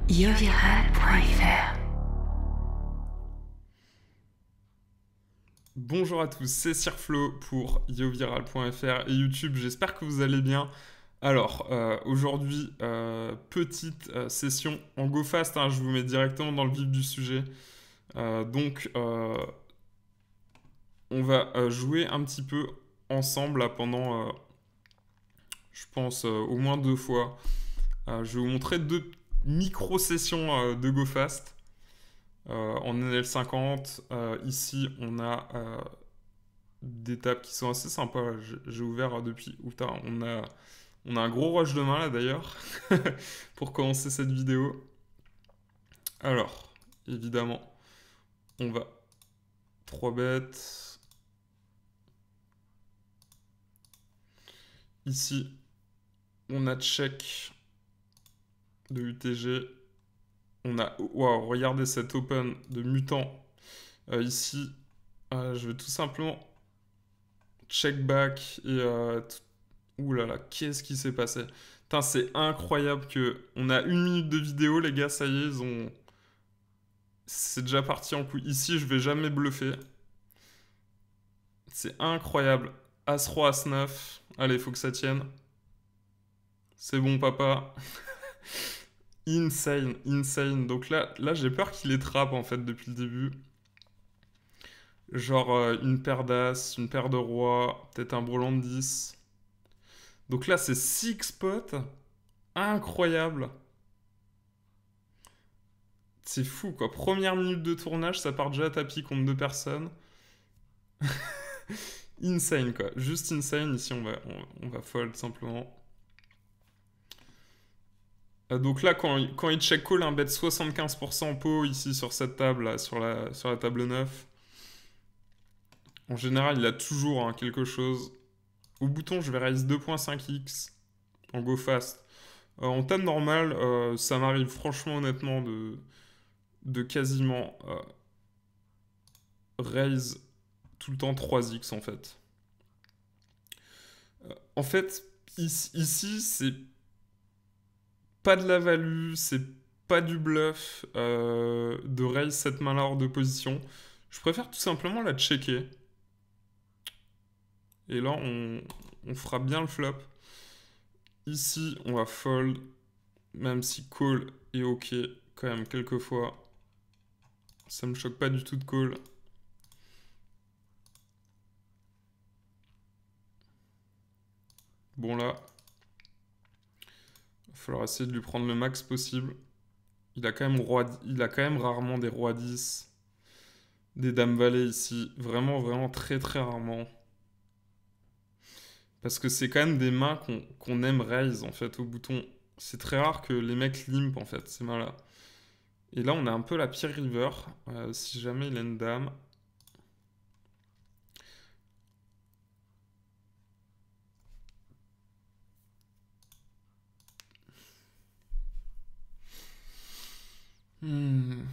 Yoviral.fr. Bonjour à tous, c'est Sirflo pour yoviral.fr et YouTube, j'espère que vous allez bien. Alors, aujourd'hui, petite session en go fast, hein, je vous mets directement dans le vif du sujet. On va jouer un petit peu ensemble là, pendant, je pense, au moins 2 fois. Je vais vous montrer 2 micro-sessions de go fast. En NL50, ici on a des tables qui sont assez sympas. J'ai ouvert depuis. Putain, on a un gros rush de main là d'ailleurs pour commencer cette vidéo. Alors, évidemment, on va 3 bêtes. Ici, on a check de UTG. On a. Waouh, regardez cet open de mutant. Ici, je vais tout simplement check back et ouh là là, qu'est-ce qui s'est passé? Putain, c'est incroyable que on a 1 minute de vidéo, les gars, ça y est, ils ont. C'est déjà parti en couille. Ici, je vais jamais bluffer. C'est incroyable. As-Roi, As-9. Allez, faut que ça tienne. C'est bon, papa. Insane, insane. Donc là j'ai peur qu'il les trappe en fait depuis le début. Genre une paire d'As, une paire de Rois, peut-être un brelan de 10. Donc là, c'est 6 spots. Incroyable. C'est fou quoi. Première minute de tournage, ça part déjà à tapis contre 2 personnes. Insane quoi. Juste insane. Ici, on va fold simplement. Donc là, quand il check call un bet 75% en pot ici sur cette table, là, sur la table 9, en général, il a toujours hein, quelque chose. Au bouton, je vais raise 2.5x en go fast. En table normale, ça m'arrive franchement honnêtement de quasiment raise tout le temps 3x en fait. En fait, ici c'est pas de la value, c'est pas du bluff de raise cette main-là hors de position. Je préfère tout simplement la checker. Et là, on fera bien le flop. Ici, on va fold, même si call est ok quand même quelques fois. Ça me choque pas du tout de call. Bon là, il va falloir essayer de lui prendre le max possible. Il a quand même rarement des rois 10, des dames valet ici. Vraiment, vraiment très très rarement. Parce que c'est quand même des mains qu'on aime raise en fait au bouton. C'est très rare que les mecs limp en fait ces mains-là. Et là on a un peu la pire river. Si jamais il a une dame. Hmm.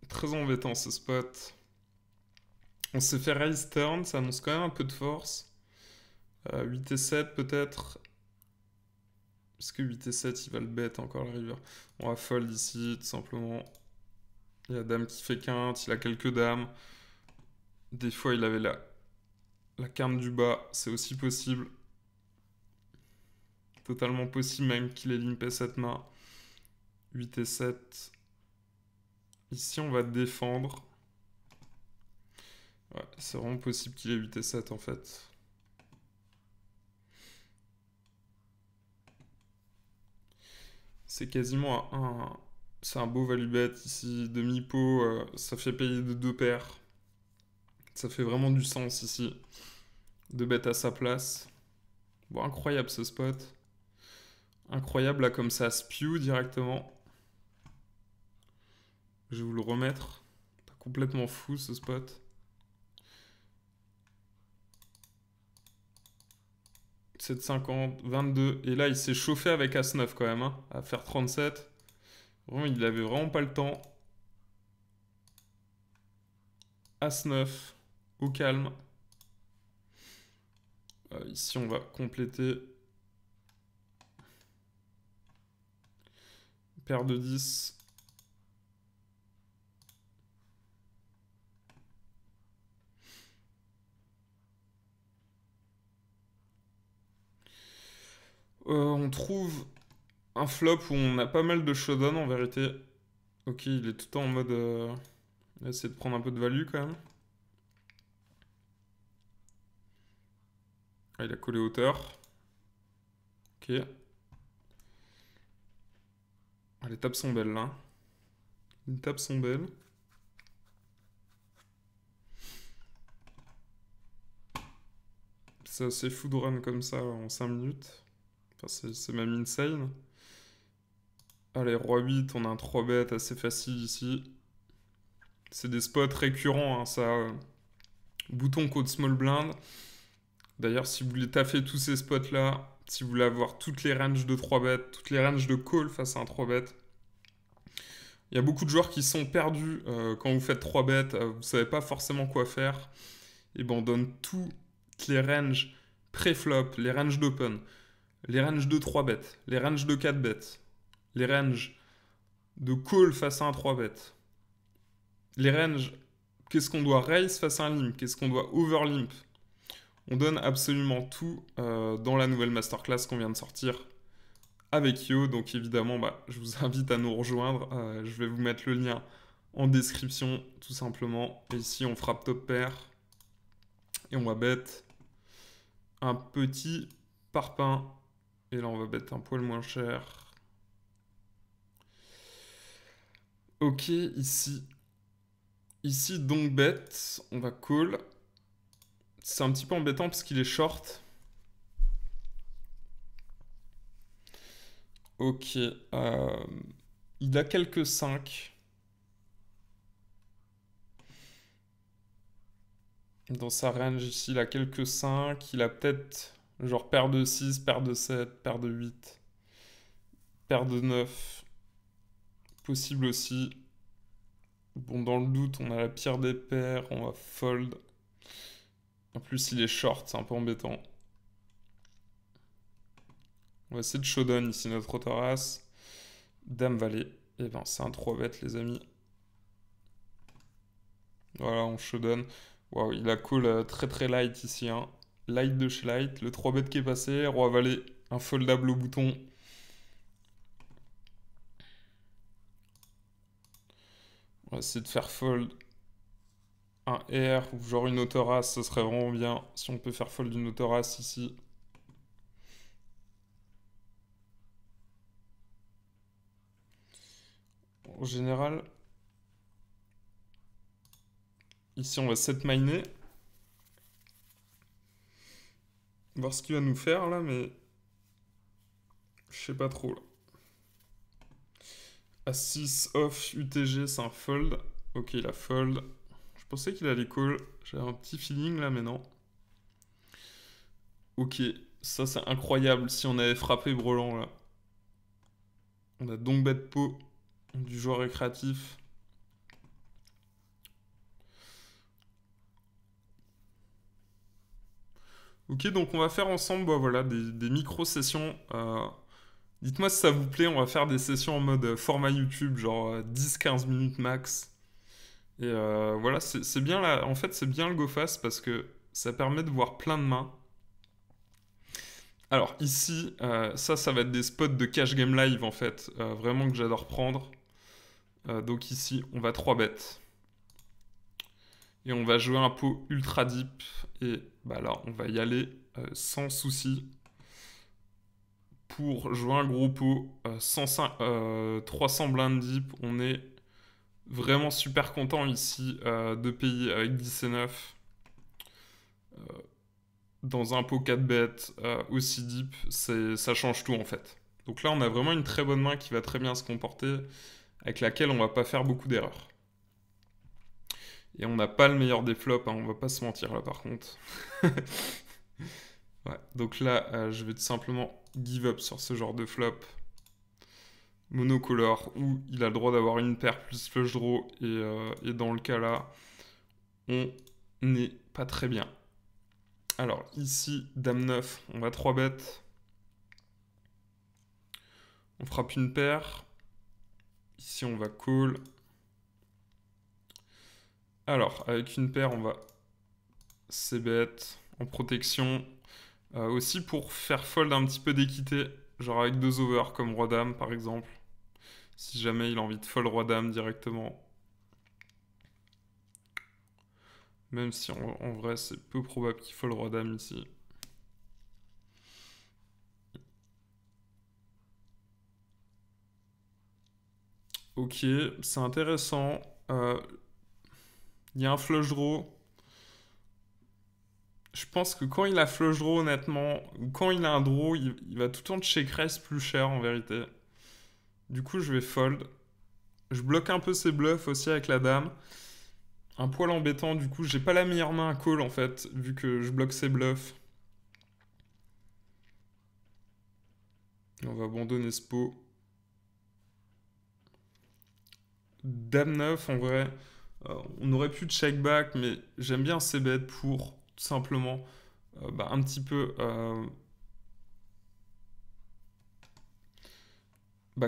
Très embêtant ce spot. On s'est fait raise turn, ça annonce quand même un peu de force. 8 et 7 peut-être. Parce que 8 et 7 il va le bet encore le river. On va fold ici tout simplement. Il y a dame qui fait quinte, il a quelques dames. Des fois il avait la quinte du bas, c'est aussi possible. Totalement possible même qu'il ait limpé cette main. 8 et 7. Ici on va défendre. Ouais, c'est vraiment possible qu'il ait 8 et 7 en fait. C'est quasiment c'est un beau value bet ici. Demi-pot, ça fait payer de 2 paires. Ça fait vraiment du sens ici. De bet à sa place. Bon, incroyable ce spot. Incroyable là comme ça spew directement. Je vais vous le remettre. Complètement fou ce spot. « 7,50, 22. Et là, il s'est chauffé avec As-9 quand même, hein, à faire 37. Vraiment, il avait vraiment pas le temps. As-9 au calme. Ici, on va compléter. Paire de 10. On trouve un flop où on a pas mal de showdown en vérité. Ok, il est tout le temps en mode... il va essayer de prendre un peu de value quand même. Ah, il a collé hauteur. Ok. Ah, les tables sont belles là. Les tables sont belles. C'est assez food run comme ça en 5 minutes. Enfin, c'est même insane. Allez, roi 8, on a un 3 bet assez facile ici. C'est des spots récurrents, hein, ça. Bouton code small blind. D'ailleurs, si vous voulez taffer tous ces spots-là, si vous voulez avoir toutes les ranges de 3 bêtes, toutes les ranges de call face à un 3 bet, il y a beaucoup de joueurs qui sont perdus quand vous faites 3 bêtes, vous ne savez pas forcément quoi faire. Et ben on donne toutes les ranges pré-flop, les ranges d'open, les ranges de 3 bêtes, les ranges de 4 bêtes, les ranges de call face à un 3 bêtes, les ranges, qu'est-ce qu'on doit raise face à un limp, qu'est-ce qu'on doit overlimp. On donne absolument tout dans la nouvelle masterclass qu'on vient de sortir avec Yo. Donc évidemment, je vous invite à nous rejoindre. Je vais vous mettre le lien en description, tout simplement. Et ici, on frappe top pair. Et on va bet un petit parpaing. Et là, on va bet un poil moins cher. Ok, ici. Ici, donc bet. On va call. C'est un petit peu embêtant parce qu'il est short. Ok. Il a quelques 5. Dans sa range ici, il a quelques 5. Il a peut-être genre paire de 6, paire de 7, paire de 8, paire de 9. Possible aussi. Bon, dans le doute, on a la pire des paires. On va fold. En plus, il est short, c'est un peu embêtant. On va essayer de showdown ici notre autoras. Dame valet. Et ben, c'est un 3 bet, les amis. Voilà, on showdown. Waouh, il a call très très light ici. Hein. Light de chez light. Le 3 bet qui est passé. Roi valet, un foldable au bouton. On va essayer de faire fold un R ou genre une autoras. Ce serait vraiment bien si on peut faire fold une autoras ici. En général, ici on va set miner. Voir ce qu'il va nous faire là, mais je sais pas trop là. A6 off UTG, c'est un fold. Ok, il a fold. Je pensais qu'il allait call. J'avais un petit feeling là, mais non. Ok, ça c'est incroyable. Si on avait frappé Brelan là. On a donc bet pot du joueur récréatif. Ok, donc on va faire ensemble voilà, des micro-sessions. Dites-moi si ça vous plaît, on va faire des sessions en mode format YouTube, genre 10-15 minutes max. Et voilà, c'est bien là. En fait, c'est bien le GoFast parce que ça permet de voir plein de mains. Alors ici, ça va être des spots de cash game live en fait, vraiment que j'adore prendre. Donc ici, on va 3 bêtes. Et on va jouer un pot ultra deep. Et là, on va y aller sans souci. Pour jouer un gros pot, 300 blindes deep, on est vraiment super content ici de payer avec 10 et 9. Dans un pot 4 bêtes aussi deep, ça change tout en fait. Donc là, on a vraiment une très bonne main qui va très bien se comporter, avec laquelle on va pas faire beaucoup d'erreurs. Et on n'a pas le meilleur des flops, hein, on va pas se mentir là par contre. Ouais, donc là, je vais tout simplement give up sur ce genre de flop. Monocolore, où il a le droit d'avoir une paire plus flush draw, et dans le cas là, on n'est pas très bien. Alors ici, dame 9, on va 3 bêtes. On frappe une paire. Ici, on va call. Alors, avec une paire, on va c-bet en protection. Aussi pour faire fold un petit peu d'équité. Genre avec 2 over comme roi-dame par exemple. Si jamais il a envie de fold roi-dame directement. Même si en vrai c'est peu probable qu'il fold roi-dame ici. Ok, c'est intéressant. Il y a un flush draw. Je pense que quand il a flush draw, honnêtement, ou quand il a un draw, il va tout le temps check raise plus cher en vérité. Du coup, je vais fold. Je bloque un peu ses bluffs aussi avec la dame. Un poil embêtant, du coup, j'ai pas la meilleure main à call en fait, vu que je bloque ses bluffs. On va abandonner ce pot. Dame 9, en vrai, on aurait pu check back, mais j'aime bien ces bêtes pour tout simplement un petit peu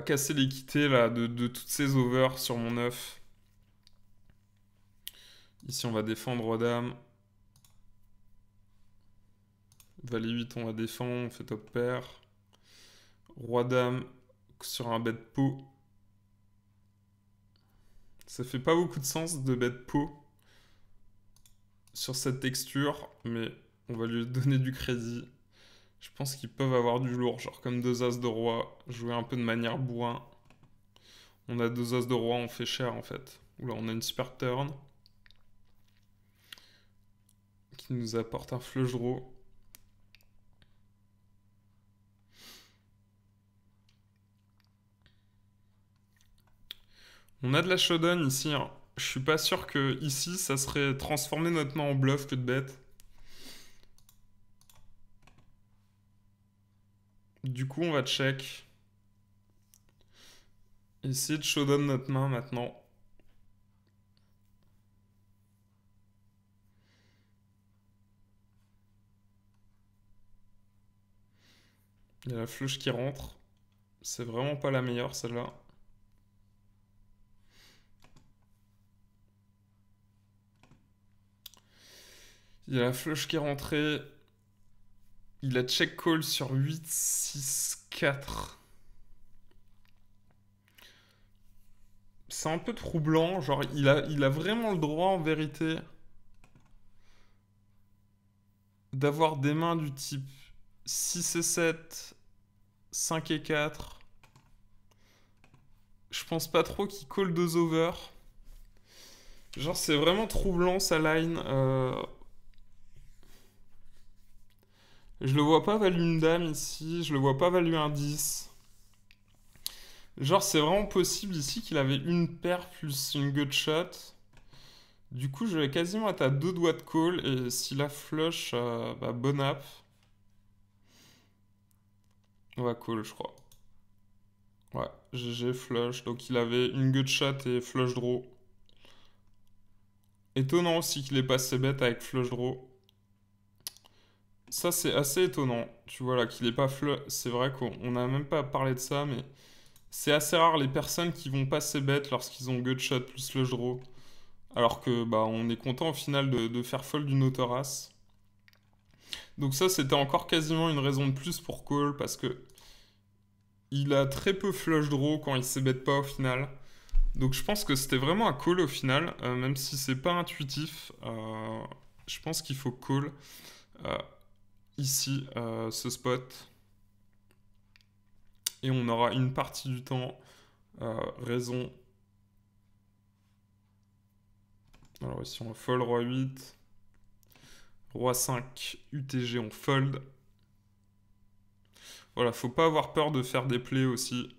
casser l'équité là, de toutes ces overs sur mon 9. Ici, on va défendre roi-dame. Valet 8, on va défendre, on fait top pair. Roi-dame sur un bet pot. Ça fait pas beaucoup de sens de bet pot sur cette texture, mais on va lui donner du crédit. Je pense qu'ils peuvent avoir du lourd, genre comme 2 as de roi, jouer un peu de manière bourrin. On a 2 as de roi, on fait cher en fait. Oula, on a une super turn qui nous apporte un flush draw. On a de la showdown ici, hein. Je suis pas sûr que ici ça serait transformer notre main en bluff que de bête. Du coup, on va check. Essayer de showdown notre main maintenant. Il y a la flush qui rentre. C'est vraiment pas la meilleure celle-là. Il y a la flush qui est rentrée. Il a check call sur 8, 6, 4. C'est un peu troublant. Genre, il a vraiment le droit en vérité d'avoir des mains du type 6 et 7, 5 et 4. Je pense pas trop qu'il call 2 over. Genre, c'est vraiment troublant sa line. Je le vois pas value une dame ici. Je le vois pas value un 10. Genre, c'est vraiment possible ici qu'il avait une paire plus une gut shot. Du coup, je vais quasiment être à 2 doigts de call. Et si la flush, bon app. On va call, je crois. Ouais, GG flush. Donc, il avait une gut shot et flush draw. Étonnant aussi qu'il ait passé bête avec flush draw. Ça, c'est assez étonnant. Tu vois là, qu'il ait pas flush. C'est vrai qu'on n'a même pas parlé de ça, mais c'est assez rare les personnes qui vont passer bête lorsqu'ils ont gut shot plus flush draw. Alors que on est content au final de faire fold d'une autre race. Donc ça c'était encore quasiment une raison de plus pour call parce que il a très peu flush draw quand il s'ébête pas au final. Donc je pense que c'était vraiment un call au final, même si c'est pas intuitif. Je pense qu'il faut call euh, ici ce spot. Et on aura une partie du temps raison. Alors ici on fold roi 8. Roi 5, UTG, on fold. Voilà, faut pas avoir peur de faire des plays aussi.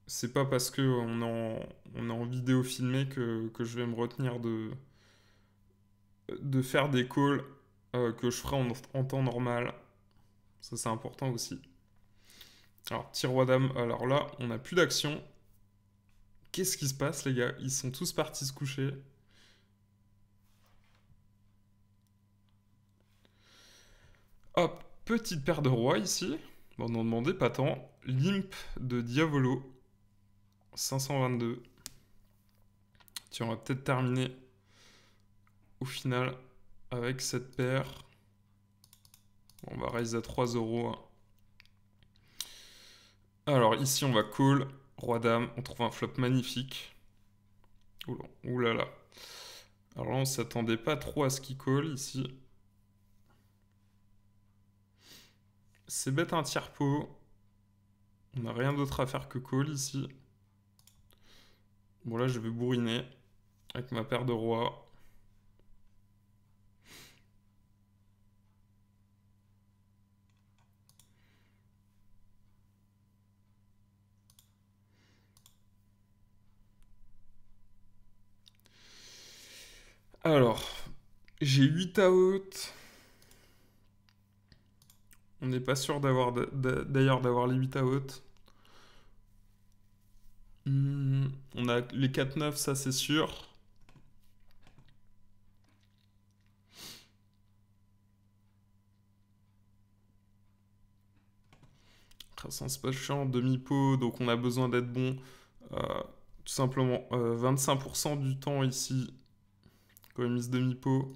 C'est pas parce que on est en vidéo filmée que je vais me retenir de faire des calls que je ferai en temps normal. Ça, c'est important aussi. Alors, petit roi dame. Alors là, on n'a plus d'action. Qu'est-ce qui se passe, les gars? Ils sont tous partis se coucher. Hop, petite paire de rois ici. Bon, on n'en demandait pas tant. Limp de Diavolo. 522. Tiens, on va peut-être terminer au final avec cette paire. On va raise à 3 euros. Alors ici on va call, roi dame, on trouve un flop magnifique. Ouh là là. Alors là on s'attendait pas trop à ce qu'il call ici. C'est bête un tiers pot. On n'a rien d'autre à faire que call ici. Bon là je vais bourriner avec ma paire de rois. Alors, j'ai 8 out. On n'est pas sûr d'ailleurs d'avoir les 8 out. On a les 4-9, ça c'est sûr. C'est pas chiant, demi-pot, donc on a besoin d'être bon. Tout simplement, 25% du temps ici, quand même mise demi-pot.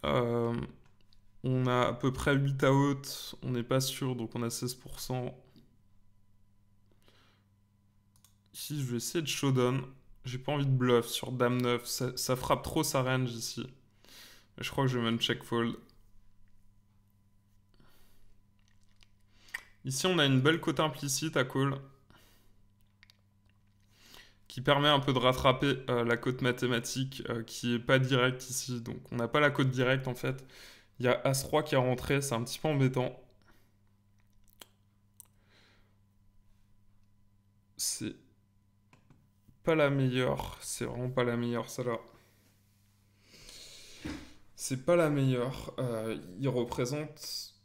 On a à peu près 8 out, on n'est pas sûr, donc on a 16%. Ici, je vais essayer de showdown. J'ai pas envie de bluff sur dame 9, ça frappe trop sa range ici. Je crois que je vais même check fold. Ici, on a une belle cote implicite à call qui permet un peu de rattraper la cote mathématique qui est pas directe ici. Donc, on n'a pas la cote directe en fait. Il y a As-Roi qui est rentré, c'est un petit peu embêtant. C'est pas la meilleure, c'est vraiment pas la meilleure celle-là. C'est pas la meilleure. Il représente.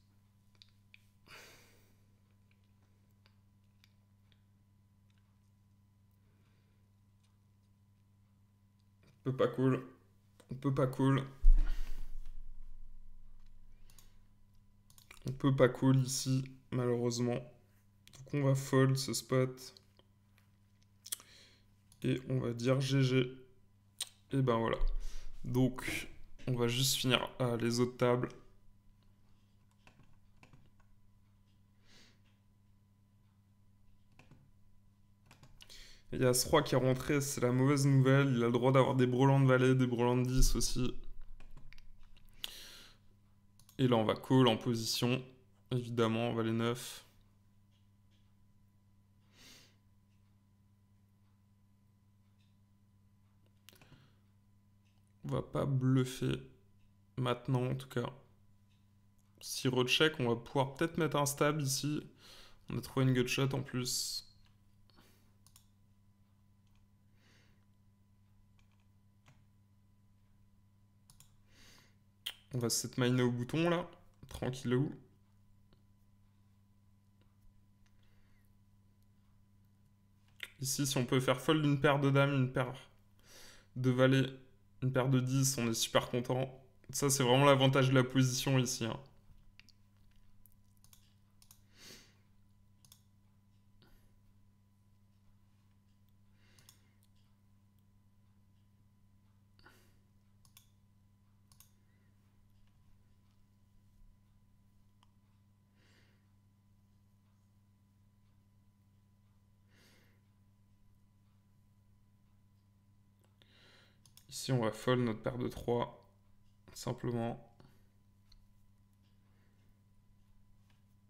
On peut pas cool. On peut pas cool. On peut pas cool ici, malheureusement. Donc on va fold ce spot. Et on va dire GG. Et ben voilà. Donc on va juste finir les autres tables. Il y a ce roi qui est rentré, c'est la mauvaise nouvelle. Il a le droit d'avoir des brelans de valet, des brelans de 10 aussi. Et là, on va call en position. Évidemment, valet 9. On va pas bluffer maintenant, en tout cas. Si recheck, on va pouvoir peut-être mettre un stab ici. On a trouvé une gutshot en plus. On va set miner au bouton là, tranquillou. Ici, si on peut faire fold une paire de dames, une paire de valets, une paire de 10, on est super content. Ça, c'est vraiment l'avantage de la position ici. Hein. Ici, on va fold notre paire de 3, simplement.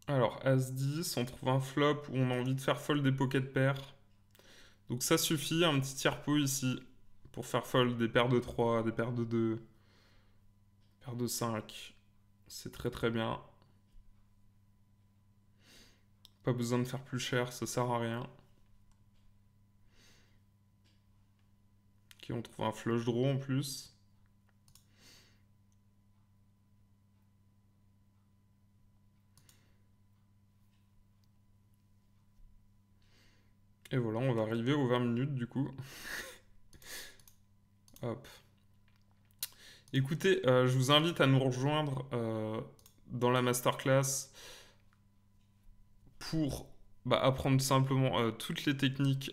Alors, As-10, on trouve un flop où on a envie de faire fold des pocket pairs. Donc ça suffit, un petit tiers pot ici, pour faire fold des paires de 3, des paires de 2, paires de 5. C'est très très bien. Pas besoin de faire plus cher, ça sert à rien. Ok, on trouve un flush draw en plus. Et voilà, on va arriver aux 20 minutes du coup. Hop. Écoutez, je vous invite à nous rejoindre dans la masterclass pour apprendre simplement toutes les techniques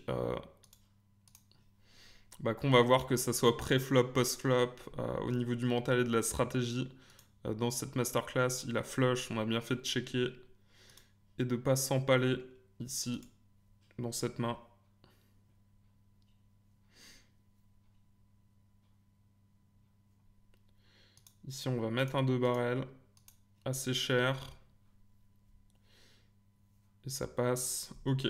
qu'on va voir, que ça soit pré-flop, post-flop, au niveau du mental et de la stratégie. Dans cette masterclass, il a flush, on a bien fait de checker et de ne pas s'empaler ici, dans cette main. Ici, on va mettre un 2 barrel assez cher. Et ça passe. Ok.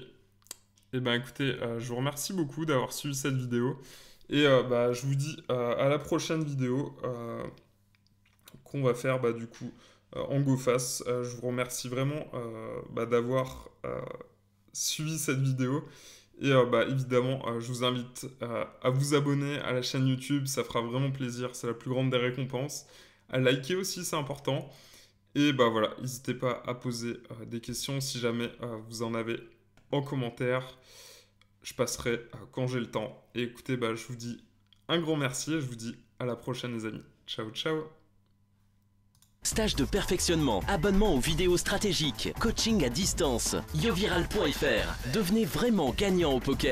Et ben écoutez, je vous remercie beaucoup d'avoir suivi cette vidéo. Et je vous dis à la prochaine vidéo qu'on va faire du coup en go fast. Je vous remercie vraiment d'avoir suivi cette vidéo. Et évidemment, je vous invite à vous abonner à la chaîne YouTube. Ça fera vraiment plaisir. C'est la plus grande des récompenses. À liker aussi, c'est important. Et voilà, n'hésitez pas à poser des questions si jamais vous en avez en commentaire. Je passerai quand j'ai le temps. Et écoutez, je vous dis un grand merci et je vous dis à la prochaine les amis. Ciao, ciao. Stage de perfectionnement, abonnement aux vidéos stratégiques, coaching à distance, yoviral.fr. Devenez vraiment gagnant au poker.